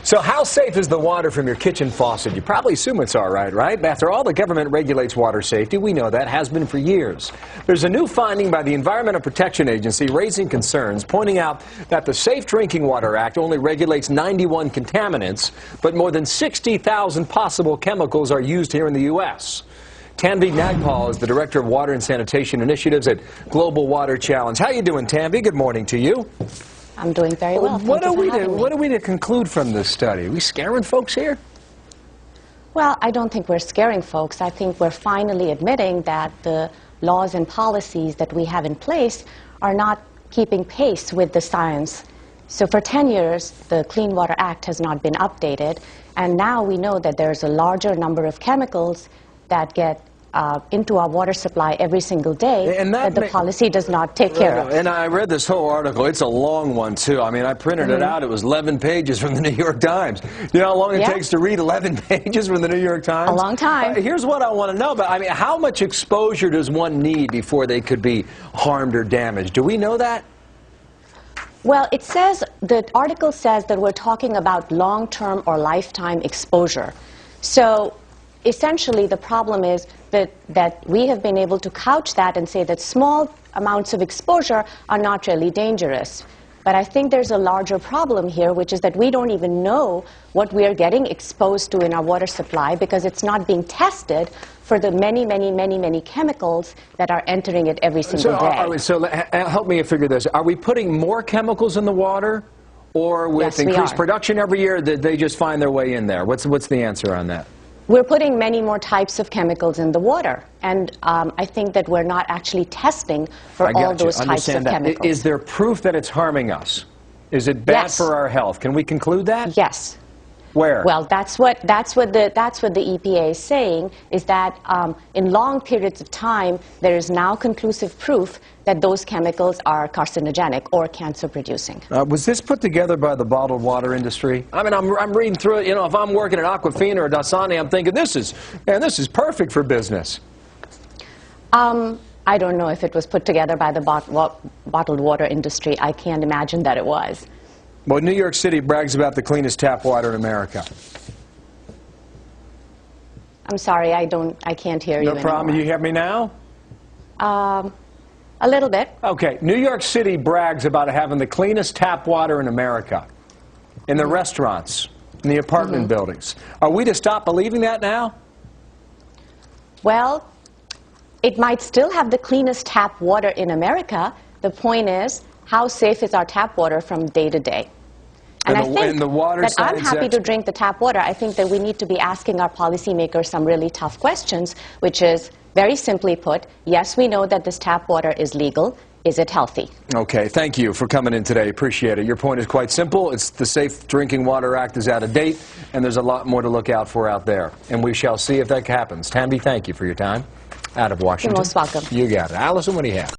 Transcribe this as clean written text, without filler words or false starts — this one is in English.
So how safe is the water from your kitchen faucet? You probably assume it's all right, right? After all, the government regulates water safety. We know that, has been for years. There's a new finding by the Environmental Protection Agency raising concerns, pointing out that the Safe Drinking Water Act only regulates 91 contaminants, but more than 60,000 possible chemicals are used here in the U.S. Tanvi Nagpal is the Director of Water and Sanitation Initiatives at Global Water Challenge. How you doing, Tanvi? Good morning to you. I'm doing very well. What are we to conclude from this study? Are we scaring folks here? Well, I don't think we're scaring folks. I think we're finally admitting that the laws and policies that we have in place are not keeping pace with the science. So for 10 years, the Clean Water Act has not been updated, and now we know that there's a larger number of chemicals that get into our water supply every single day and that the policy does not take care of. And I read this whole article. It's a long one, too. I mean, I printed it out. It was 11 pages from the New York Times. You know how long it takes to read 11 pages from the New York Times? A long time. Here's what I want to know about. I mean, how much exposure does one need before they could be harmed or damaged? Do we know that? Well, it says, the article says that we're talking about long-term or lifetime exposure. So essentially, the problem is that we have been able to couch that and say that small amounts of exposure are not really dangerous. But I think there's a larger problem here, which is that we don't even know what we are getting exposed to in our water supply because it's not being tested for the many chemicals that are entering it every single day. So help me figure this. Are we putting more chemicals in the water? Or with increased production every year, that they just find their way in there? What's the answer on that? We're putting many more types of chemicals in the water, and I think that we're not actually testing for all those types of chemicals. Is there proof that it's harming us? Is it bad for our health? Can we conclude that? Yes. Where? Well, that's what the EPA is saying, is that in long periods of time, there is now conclusive proof that those chemicals are carcinogenic or cancer-producing. Was this put together by the bottled water industry? I mean, I'm reading through it. You know, if I'm working at Aquafina or Dasani, I'm thinking, this is perfect for business. I don't know if it was put together by the bottled water industry. I can't imagine that it was. Well, New York City brags about the cleanest tap water in America. I'm sorry, I can't hear you anymore. No problem. You hear me now? A little bit. Okay. New York City brags about having the cleanest tap water in America, in the restaurants, in the apartment buildings. Are we to stop believing that now? Well, it might still have the cleanest tap water in America. The point is, how safe is our tap water from day to day? And I think that I'm happy to drink the tap water. I think that we need to be asking our policymakers some really tough questions, which is, very simply put, yes, we know that this tap water is legal. Is it healthy? Okay, thank you for coming in today. Appreciate it. Your point is quite simple. It's the Safe Drinking Water Act is out of date, and there's a lot more to look out for out there. And we shall see if that happens. Tanvi, thank you for your time. Out of Washington. You're most welcome. You got it. Allison, what do you have?